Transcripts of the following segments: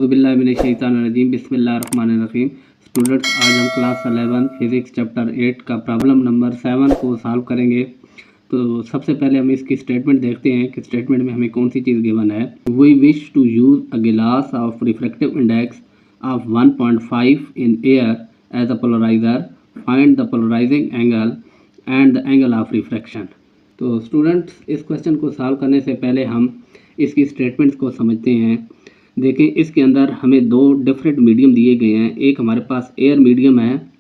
बिस्मिल्लाहिर्रहमानिर्रहीम बिस्मिल्लाहिर्रहमानिर्रहीम। स्टूडेंट्स, आज हम क्लास 11 फिज़िक्स चैप्टर 8 का प्रॉब्लम नंबर 7 को सॉल्व करेंगे। तो सबसे पहले हम इसकी स्टेटमेंट देखते हैं कि स्टेटमेंट में हमें कौन सी चीज़ गिवन है। We wish to use a glass of refractive index of 1.5 in air as a polarizer, find the polarizing angle and the angle of refraction. तो स्टूडेंट्स, इस क्वेश्चन को सॉल्व करने से पहले हम इसकी स्टेटमेंट्स को समझते हैं। देखें, इसके अंदर हमें दो डिफरेंट मीडियम दिए गए हैं। एक हमारे पास एयर मीडियम है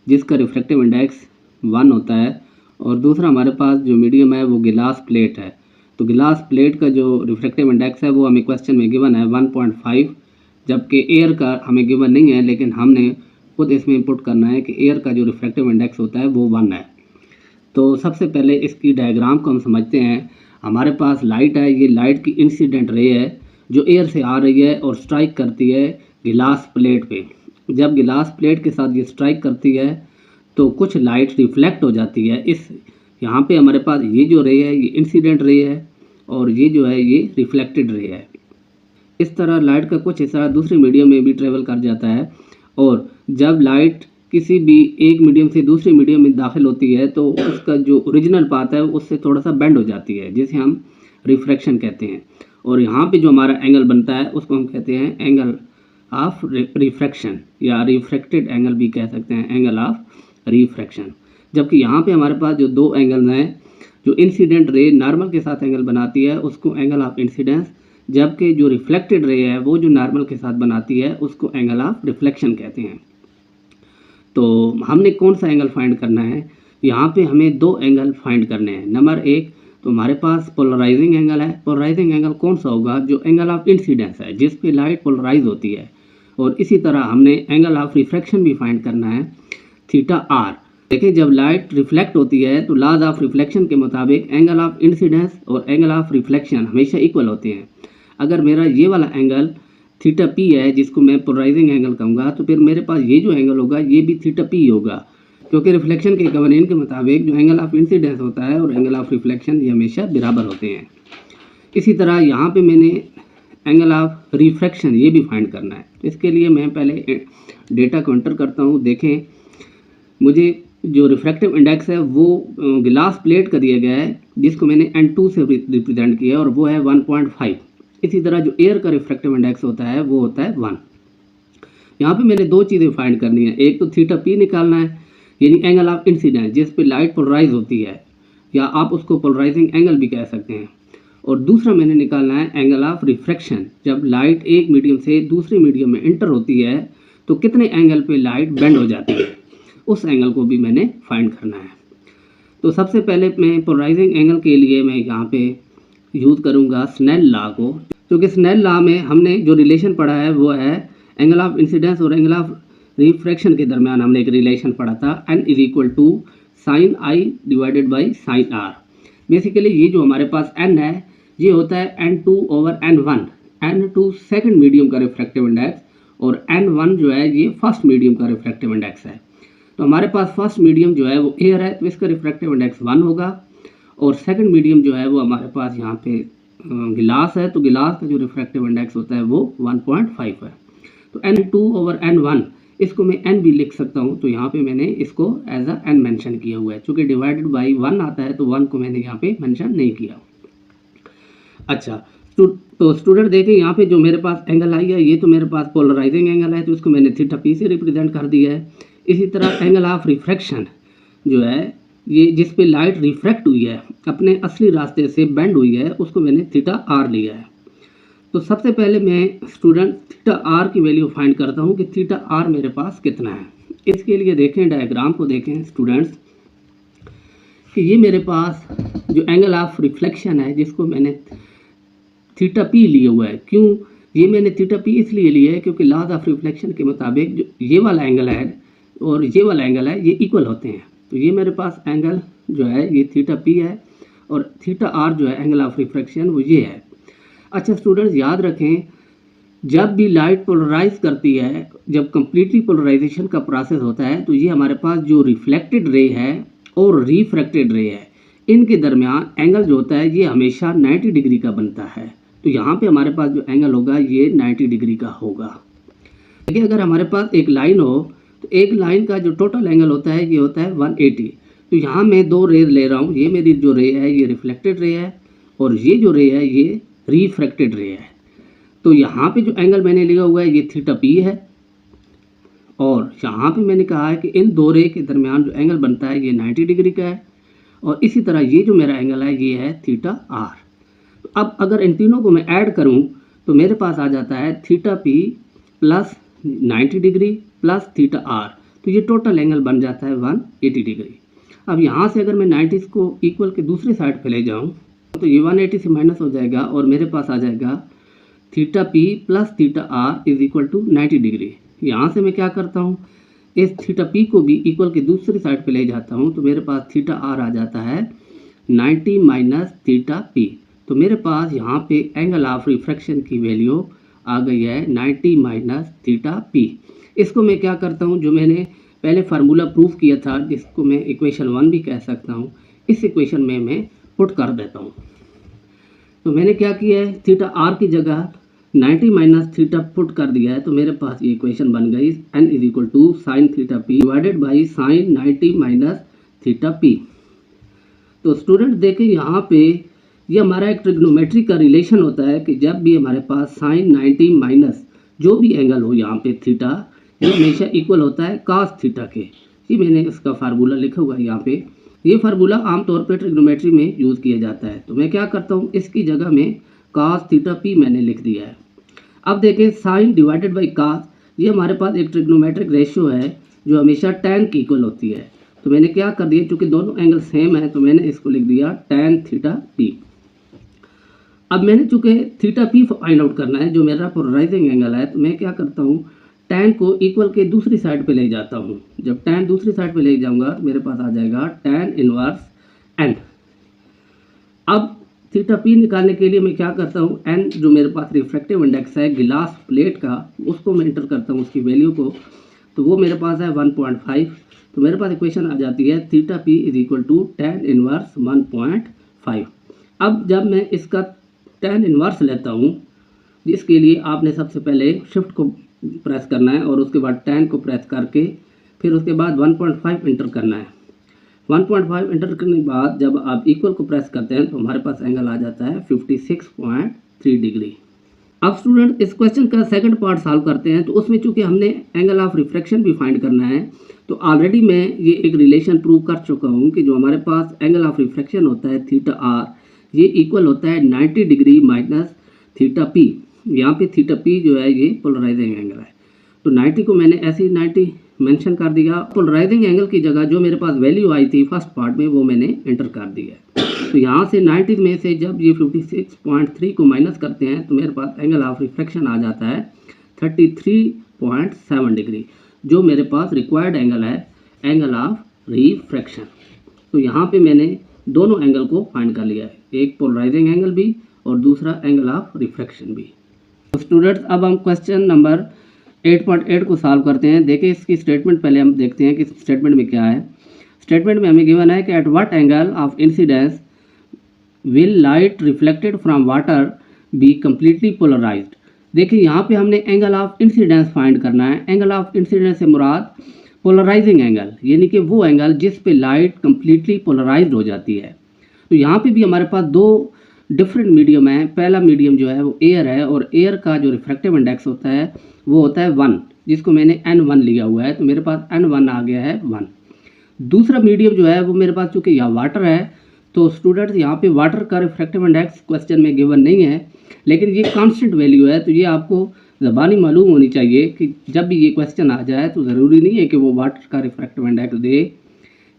जिसका रिफ्रैक्टिव इंडेक्स 1 होता है, और दूसरा हमारे पास जो मीडियम है वो गिलास प्लेट है। तो गिलास प्लेट का जो रिफ्रैक्टिव इंडेक्स है वो हमें क्वेश्चन में गिवन है 1.5, जबकि एयर का हमें गिवन नहीं है, लेकिन हमने खुद इसमें इनपुट करना है कि एयर का जो रिफ्रैक्टिव इंडेक्स होता है वो 1 है। तो सबसे पहले इसकी डायग्राम को हम समझते हैं। हमारे पास लाइट है, ये लाइट की इंसिडेंट रे है जो एयर से आ रही है और स्ट्राइक करती है गिलास प्लेट पे। जब गिलास प्लेट के साथ ये स्ट्राइक करती है तो कुछ लाइट रिफ्लेक्ट हो जाती है। इस यहाँ पे हमारे पास ये जो रे है ये इंसिडेंट रे है और ये जो है ये रिफ्लेक्टेड रे है। इस तरह लाइट का कुछ हिस्सा दूसरे मीडियम में भी ट्रेवल कर जाता है, और जब लाइट किसी भी एक मीडियम से दूसरे मीडियम में दाखिल होती है तो उसका जो ओरिजिनल पाथ है उससे थोड़ा सा बेंड हो जाती है, जिसे हम रिफ्रैक्शन कहते हैं। और यहाँ पे जो हमारा एंगल बनता है उसको हम कहते हैं एंगल ऑफ रिफ्रैक्शन, या रिफ्रैक्टेड एंगल भी कह सकते हैं, एंगल ऑफ रिफ्रैक्शन। जबकि यहाँ पे हमारे पास जो दो एंगल हैं, जो इंसिडेंट रे नॉर्मल के साथ एंगल बनाती है उसको एंगल ऑफ इंसिडेंस, जबकि जो रिफ्लेक्टेड रे है वो जो नॉर्मल के साथ बनाती है उसको एंगल ऑफ रिफ्लेक्शन कहते हैं। तो हमने कौन सा एंगल फाइंड करना है? यहाँ पे हमें दो एंगल फाइंड करने हैं। नंबर एक, तो हमारे पास पोलराइजिंग एंगल है। पोलराइजिंग एंगल कौन सा होगा? जो एंगल ऑफ इंसिडेंस है, जिस पे लाइट पोलराइज होती है। और इसी तरह हमने एंगल ऑफ रिफ्रैक्शन भी फाइंड करना है, थीटा आर। देखिए, जब लाइट रिफ्लेक्ट होती है तो लॉज ऑफ रिफ्लेक्शन के मुताबिक एंगल ऑफ इंसिडेंस और एंगल ऑफ रिफ्लेक्शन हमेशा इक्वल होते हैं। अगर मेरा ये वाला एंगल थीटा पी है, जिसको मैं पोलराइजिंग एंगल कहूँगा, तो फिर मेरे पास ये जो एंगल होगा ये भी थीटा पी होगा, क्योंकि रिफ्लेक्शन के कवानीन के मुताबिक जो एंगल ऑफ इंसिडेंस होता है और एंगल ऑफ रिफ्लेक्शन ये हमेशा बराबर होते हैं। इसी तरह यहाँ पे मैंने एंगल ऑफ रिफ्रैक्शन ये भी फाइंड करना है। इसके लिए मैं पहले डेटा को एंटर करता हूँ। देखें, मुझे जो रिफ्रैक्टिव इंडेक्स है वो गिलास प्लेट का दिया गया है, जिसको मैंने N2 से रिप्रेजेंट किया है, और वो है 1.5। इसी तरह जो एयर का रिफ्रैक्टिव इंडेक्स होता है वो होता है 1। यहाँ पे मैंने दो चीज़ें फाइंड करनी है। एक तो थीटा पी निकालना है, यानी एंगल ऑफ इंसिडेंस, जिस पे लाइट पोलराइज होती है, या आप उसको पोलराइजिंग एंगल भी कह सकते हैं। और दूसरा मैंने निकालना है एंगल ऑफ रिफ्रैक्शन। जब लाइट एक मीडियम से दूसरे मीडियम में इंटर होती है तो कितने एंगल पे लाइट बेंड हो जाती है, उस एंगल को भी मैंने फाइंड करना है। तो सबसे पहले मैं पोलराइजिंग एंगल के लिए मैं यहाँ पे यूज़ करूँगा स्नेल लॉ को, क्योंकि स्नेल लॉ में हमने जो रिलेशन पढ़ा है वो है एंगल ऑफ इंसिडेंस और एंगल ऑफ रिफ्रैक्शन के दरमियान हमने एक रिलेशन पढ़ा था, n = sin I divided by sin R। Basically ये जो हमारे पास n है ये होता है N2/N1। N2 सेकंड मीडियम का रिफ्रैक्टिव इंडेक्स और N1 जो है ये फर्स्ट मीडियम का रिफ्रैक्टिव इंडेक्स है। तो हमारे पास फर्स्ट मीडियम जो है वो एयर है, तो इसका रिफ्रैक्टिव इंडेक्स 1 होगा, और सेकंड मीडियम जो है वो हमारे पास यहाँ पे गिलास है, तो गिलास का जो रिफ्रैक्टिव इंडेक्स होता है वो 1.5 है। तो N2/N1 इसको मैं n भी लिख सकता हूँ, तो यहाँ पे मैंने इसको एज अ n मेंशन किया हुआ है। चूँकि डिवाइडेड बाई 1 आता है तो 1 को मैंने यहाँ पे मेंशन नहीं किया। अच्छा, तो स्टूडेंट देखें, यहाँ पे जो मेरे पास एंगल आई है ये तो मेरे पास पोलराइजिंग एंगल है, तो इसको मैंने थीटा पी से रिप्रेजेंट कर दिया है। इसी तरह एंगल ऑफ रिफ्रैक्शन जो है ये जिस पे लाइट रिफ्रैक्ट हुई है, अपने असली रास्ते से बेंड हुई है, उसको मैंने थीटा आर लिया है। तो सबसे पहले मैं स्टूडेंट थीटा आर की वैल्यू फाइंड करता हूँ कि थीटा आर मेरे पास कितना है। इसके लिए देखें, डायग्राम को देखें स्टूडेंट्स, कि ये मेरे पास जो एंगल ऑफ रिफ्लेक्शन है जिसको मैंने थीटा पी लिया हुआ है। क्यों ये मैंने थीटा पी इसलिए लिया है क्योंकि लॉज ऑफ रिफ्लेक्शन के मुताबिक जो ये वाला एंगल है और ये वाला एंगल है ये इक्वल होते हैं। तो ये मेरे पास एंगल जो है ये थीटा पी है, और थीटा आर जो है एंगल ऑफ रिफ्रैक्शन वो ये है। अच्छा स्टूडेंट्स, याद रखें, जब भी लाइट पोलराइज करती है, जब कंप्लीटली पोलराइजेशन का प्रोसेस होता है, तो ये हमारे पास जो रिफ्लेक्टेड रे है और रिफ्रैक्टेड रे है, इनके दरमियान एंगल जो होता है ये हमेशा 90 डिग्री का बनता है। तो यहाँ पे हमारे पास जो एंगल होगा ये 90 डिग्री का होगा। देखिए अगर हमारे पास एक लाइन हो तो एक लाइन का जो टोटल एंगल होता है ये होता है 180। तो यहाँ मैं दो रे ले रहा हूँ, ये मेरी जो रे है ये रिफ्लेक्टेड रे है और ये जो रे है ये रिफ्रैक्टेड रे है। तो यहाँ पे जो एंगल मैंने लिया हुआ है ये थीटा पी है और यहाँ पे मैंने कहा है कि इन दो रे के दरमियान जो एंगल बनता है ये 90 डिग्री का है और इसी तरह ये जो मेरा एंगल है ये है थीटा आर। तो अब अगर इन तीनों को मैं ऐड करूँ तो मेरे पास आ जाता है theta P plus 90 degree plus theta R, तो ये टोटल एंगल बन जाता है 180 डिग्री। अब यहाँ से अगर मैं 90 को इक्वल के दूसरी साइड पे ले जाऊँ तो ये 180 से माइनस हो जाएगा और मेरे पास आ जाएगा theta P plus theta R is equal to 90 degree. यहाँ से मैं क्या करता हूँ, इस थीटा पी को भी इक्वल के दूसरी साइड पे ले जाता हूँ तो मेरे पास थीटा आर आ जाता है 90 माइनस थीटा पी। तो मेरे पास यहाँ पे एंगल ऑफ रिफ्रैक्शन की वैल्यू आ गई है 90 माइनस थीटा पी। इसको मैं क्या करता हूँ, जो मैंने पहले फार्मूला प्रूफ किया था जिसको मैं इक्वेशन 1 भी कह सकता हूँ, इस इक्वेशन में मैं पुट कर देता हूँ। तो मैंने क्या किया है, थीटा आर की जगह 90 माइनस थीटा पुट कर दिया है तो मेरे पास ये इक्वेशन बन गई n is equal to sine theta P divided by sine 90 minus theta P. तो स्टूडेंट देखें यहाँ पे ये हमारा एक ट्रिग्नोमेट्री का रिलेशन होता है कि जब भी हमारे पास साइन 90 माइनस जो भी एंगल हो यहाँ पे थीटा, ये हमेशा इक्वल होता है कास थीटा के। ये मैंने इसका फार्मूला लिखा हुआ है यहाँ पे। ये फार्मूला आमतौर पे ट्रिग्नोमेट्री में यूज़ किया जाता है। तो मैं क्या करता हूँ, इसकी जगह में कास थीटा पी मैंने लिख दिया है। अब देखें साइन डिवाइडेड बाई कास, ये हमारे पास एक ट्रिग्नोमेट्रिक रेशियो है जो हमेशा टैन की इक्वल होती है। तो मैंने क्या कर दिया, चूँकि दोनों एंगल सेम है तो मैंने इसको लिख दिया टैन थीटा पी। अब मैंने चूँकि थीटा पी फाइंड आउट करना है जो मेरा पोलराइजिंग एंगल है, तो मैं क्या करता हूँ, टैन को इक्वल के दूसरी साइड पे ले जाता हूँ। जब टैन दूसरी साइड पे ले जाऊँगा तो मेरे पास आ जाएगा टैन इनवर्स एन। अब थीटा पी निकालने के लिए मैं क्या करता हूँ, एन जो मेरे पास रिफ्रैक्टिव इंडेक्स है गिलास प्लेट का, उसको मैं इंटर करता हूँ उसकी वैल्यू को, तो वो मेरे पास है 1.5। तो मेरे पास इक्वेशन आ जाती है theta P is equal to tan inverse 1.5। अब जब मैं इसका टैन इनवर्स लेता हूँ, जिसके लिए आपने सबसे पहले शिफ्ट को प्रेस करना है और उसके बाद टैन को प्रेस करके फिर उसके बाद 1.5 इंटर करना है। 1.5 इंटर करने के बाद जब आप इक्वल को प्रेस करते हैं तो हमारे पास एंगल आ जाता है 56.3 डिग्री। अब स्टूडेंट इस क्वेश्चन का सेकंड पार्ट सॉल्व करते हैं। तो उसमें चूंकि हमने एंगल ऑफ रिफ्रैक्शन भी फाइंड करना है, तो ऑलरेडी मैं ये एक रिलेशन प्रूव कर चुका हूँ कि जो हमारे पास एंगल ऑफ रिफ्रैक्शन होता है थीटा आर, ये इक्वल होता है 90 डिग्री माइनस थीटा पी। यहाँ पे थीटा पी जो है ये पोलराइजिंग एंगल है, तो 90 को मैंने ऐसे ही 90 मेंशन कर दिया। पोलराइजिंग एंगल की जगह जो मेरे पास वैल्यू आई थी फर्स्ट पार्ट में वो मैंने एंटर कर दी है। तो यहाँ से 90 में से जब ये 56.3 को माइनस करते हैं तो मेरे पास एंगल ऑफ रिफ्रैक्शन आ जाता है 33.7 डिग्री, जो मेरे पास रिक्वायर्ड एंगल है एंगल ऑफ रिफ्रैक्शन। तो यहाँ पे मैंने दोनों एंगल को फाइंड कर लिया है, एक पोलराइजिंग एंगल भी और दूसरा एंगल ऑफ रिफ्रैक्शन भी। तो स्टूडेंट्स अब हम क्वेश्चन नंबर 8.8 को सॉल्व करते हैं। देखिए इसकी स्टेटमेंट पहले हम देखते हैं कि स्टेटमेंट में क्या है। स्टेटमेंट में हमें गिवन है कि at what angle of incidence will light reflected from water be completely polarised. देखिए यहाँ पे हमने एंगल ऑफ इंसिडेंस फाइंड करना है। एंगल ऑफ इंसिडेंस से मुराद पोलराइजिंग एंगल, यानी कि वो एंगल जिस पे लाइट कम्प्लीटली पोलराइज्ड हो जाती है। तो यहाँ पे भी हमारे पास दो डिफरेंट मीडियम है। पहला मीडियम जो है वो एयर है और एयर का जो रिफ्रैक्टिव इंडेक्स होता है वो होता है 1, जिसको मैंने n1 लिया हुआ है, तो मेरे पास n1 आ गया है 1। दूसरा मीडियम जो है वो मेरे पास चूँकि यहाँ वाटर है, तो स्टूडेंट्स यहाँ पे वाटर का रिफ्रैक्टिव इंडेक्स क्वेश्चन में गिवन नहीं है, लेकिन ये कांस्टेंट वैल्यू है। तो ये आपको ज़बानी मालूम होनी चाहिए कि जब भी ये क्वेश्चन आ जाए तो ज़रूरी नहीं है कि वो वाटर का रिफ्रैक्टिव इंडेक्स दे,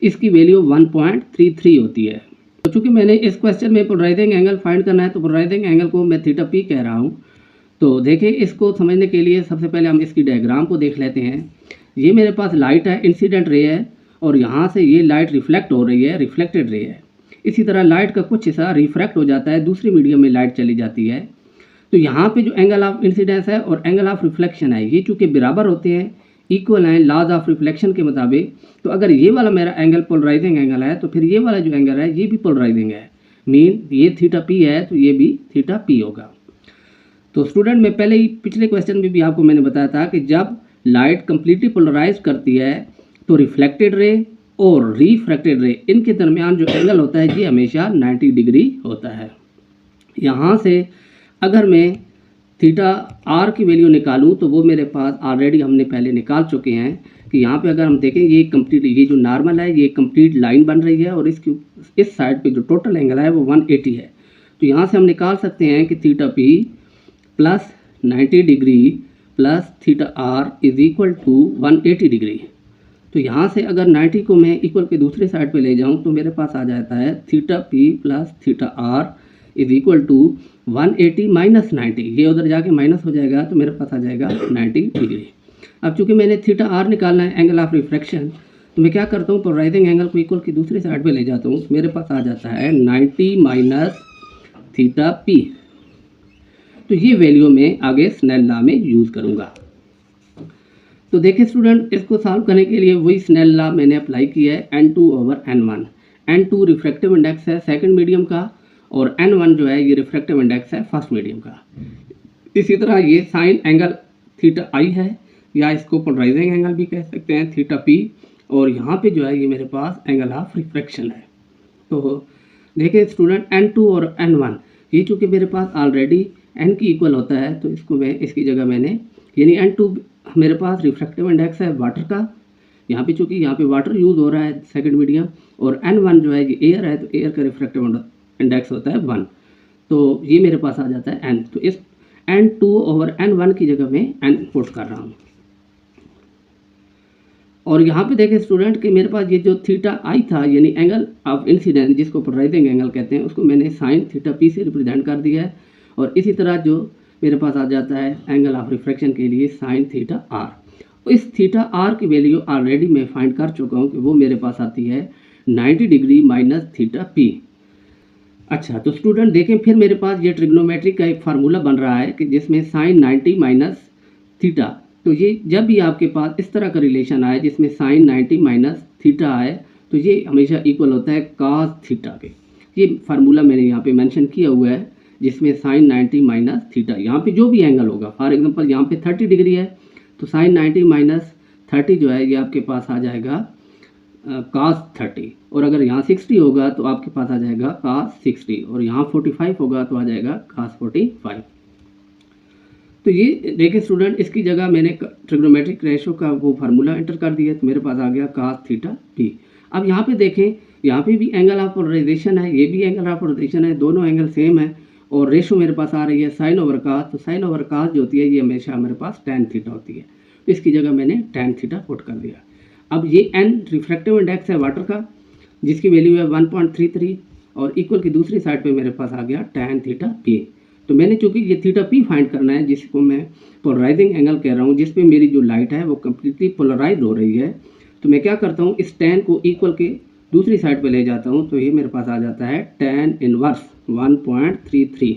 इसकी वैल्यू 1.33 होती है। तो चूँकि मैंने इस क्वेश्चन में पोलराइजिंग एंगल फाइंड करना है, तो पोलराइजिंग एंगल को मैं थीटा पी कह रहा हूँ। तो देखिए इसको समझने के लिए सबसे पहले हम इसकी डायग्राम को देख लेते हैं। ये मेरे पास लाइट है, इंसिडेंट रे है, और यहाँ से ये लाइट रिफ्लेक्ट हो रही है, रिफ्लेक्टेड रे है। इसी तरह लाइट का कुछ हिस्सा रिफ्रैक्ट हो जाता है, दूसरी मीडियम में लाइट चली जाती है। तो यहाँ पे जो एंगल ऑफ इंसिडेंस है और एंगल ऑफ रिफ्लेक्शन है, ये चूँकि बराबर होते हैं, इक्वल हैं लॉज ऑफ रिफ्लेक्शन के मुताबिक। तो अगर ये वाला मेरा एंगल पोलराइजिंग एंगल है तो फिर ये वाला जो एंगल है ये भी पोलराइजिंग है, मीन ये थीटा पी है तो ये भी थीटा पी होगा। तो स्टूडेंट मैं पहले ही पिछले क्वेश्चन में भी आपको मैंने बताया था कि जब लाइट कंप्लीटली पोलराइज करती है तो रिफ्लेक्टेड रे और रिफ्रैक्टेड रे इनके दरमियान जो एंगल होता है ये हमेशा 90 डिग्री होता है। यहाँ से अगर मैं थीटा आर की वैल्यू निकालूं तो वो मेरे पास ऑलरेडी हमने पहले निकाल चुके हैं कि यहाँ पे अगर हम देखें ये कंप्लीट, ये जो नॉर्मल है ये कंप्लीट लाइन बन रही है और इसकी इस साइड पे जो टोटल एंगल है वो 180 है। तो यहाँ से हम निकाल सकते हैं कि theta P plus 90 degree plus theta R is equal to 180 degree. तो यहाँ से अगर 90 को मैं इक्वल के दूसरे साइड पे ले जाऊँ तो मेरे पास आ जाता है theta P plus theta R is equal to 180 minus 90। ये उधर जाके माइनस हो जाएगा तो मेरे पास आ जाएगा 90 डिग्री। अब चूंकि मैंने थीटा आर निकालना है एंगल ऑफ रिफ्रैक्शन, तो मैं क्या करता हूँ पोलराइजिंग एंगल को इक्वल की दूसरी साइड पे ले जाता हूँ। मेरे पास आ जाता है 90 माइनस थीटा पी। तो ये वैल्यू मैं आगे स्नेल लॉ में यूज़ करूँगा। तो देखिए स्टूडेंट, इसको सॉल्व करने के लिए वही स्नेल लॉ मैंने अप्लाई किया है n2/n1। n2 रिफ्रैक्टिव इंडेक्स है सेकंड मीडियम का और n1 जो है ये रिफ्रैक्टिव इंडेक्स है फर्स्ट मीडियम का। इसी तरह ये साइन एंगल थीटा आई है या इसको पोलराइजिंग एंगल भी कह सकते हैं थीटा पी, और यहाँ पे जो है ये मेरे पास एंगल ऑफ रिफ्रैक्शन है। तो देखिए स्टूडेंट n2 और n1 ये चूँकि मेरे पास ऑलरेडी n की इक्वल होता है तो इसको मैं इसकी जगह मैंने यानी n2 मेरे पास रिफ्रैक्टिव इंडेक्स है वाटर का, यहाँ पे चूँकि यहाँ पे वाटर यूज़ हो रहा है सेकंड मीडियम, और n1 जो है ये एयर है तो एयर का रिफ्रैक्टिव इंडेक्स होता है 1। तो ये मेरे पास आ जाता है n। तो इस n2/n1 की जगह मैं n पुट कर रहा हूँ। और यहाँ पे देखें स्टूडेंट कि मेरे पास ये जो थीटा आई था यानी एंगल ऑफ इंसिडेंस जिसको पोलराइजिंग एंगल कहते हैं उसको मैंने साइन थीटा पी से रिप्रेजेंट कर दिया है। और इसी तरह जो मेरे पास आ जाता है एंगल ऑफ रिफ्रैक्शन के लिए साइन थीटा आर। इस थीटा आर की वैल्यू ऑलरेडी मैं फाइंड कर चुका हूँ कि वो मेरे पास आती है 90 डिग्री माइनस थीटा पी। अच्छा, तो स्टूडेंट देखें फिर मेरे पास ये ट्रिग्नोमेट्री का एक फार्मूला बन रहा है कि जिसमें साइन 90 माइनस थीटा, तो ये जब भी आपके पास इस तरह का रिलेशन आए जिसमें साइन 90 माइनस थीटा आए तो ये हमेशा इक्वल होता है कॉस थीटा के। ये फार्मूला मैंने यहाँ पे मेंशन किया हुआ है जिसमें साइन 90 माइनस थीटा, यहाँ पे जो भी एंगल होगा, फॉर एग्जांपल यहाँ पे 30 डिग्री है तो साइन 90 माइनस 30 जो है ये आपके पास आ जाएगा cos 30, और अगर यहाँ 60 होगा तो आपके पास आ जाएगा cos 60, और यहाँ 45 होगा तो आ जाएगा cos 45। तो ये देखिए स्टूडेंट, इसकी जगह मैंने ट्रिग्नोमेट्रिक रेशो का वो फार्मूला एंटर कर दिया तो मेरे पास आ गया cos थीटा पी। अब यहाँ पे देखें, यहाँ पे भी एंगल ऑफ पोलराइजेशन है, ये भी एंगल ऑफ पोलराइजेशन है, दोनों एंगल सेम है, और रेशो मेरे पास आ रही है साइन ओवर कास। तो साइन ओवर कास जो होती है ये हमेशा मेरे पास tan थीटा होती है, तो इसकी जगह मैंने tan थीटा पुट कर दिया। अब ये n रिफ्रैक्टिव इंडेक्स है वाटर का जिसकी वैल्यू है 1.33, और इक्वल की दूसरी साइड पे मेरे पास आ गया tan थीटा पी। तो मैंने चूँकि ये थीटा पी फाइंड करना है जिसको मैं पोलराइजिंग एंगल कह रहा हूँ, जिसपे मेरी जो लाइट है वो कम्प्लीटली पोलराइज हो रही है, तो मैं क्या करता हूँ इस tan को इक्वल के दूसरी साइड पे ले जाता हूँ तो ये मेरे पास आ जाता है tan इनवर्स 1.33।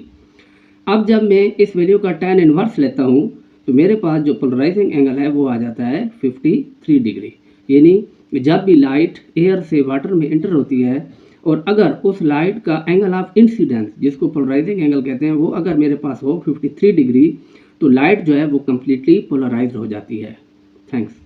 अब जब मैं इस वैल्यू का tan इनवर्स लेता हूँ तो मेरे पास जो पोलराइजिंग एंगल है वो आ जाता है 53 डिग्री। यानी जब भी लाइट एयर से वाटर में एंटर होती है और अगर उस लाइट का एंगल ऑफ इंसिडेंस जिसको पोलराइजिंग एंगल कहते हैं वो अगर मेरे पास हो 53 डिग्री तो लाइट जो है वो कम्प्लीटली पोलराइज हो जाती है। थैंक्स।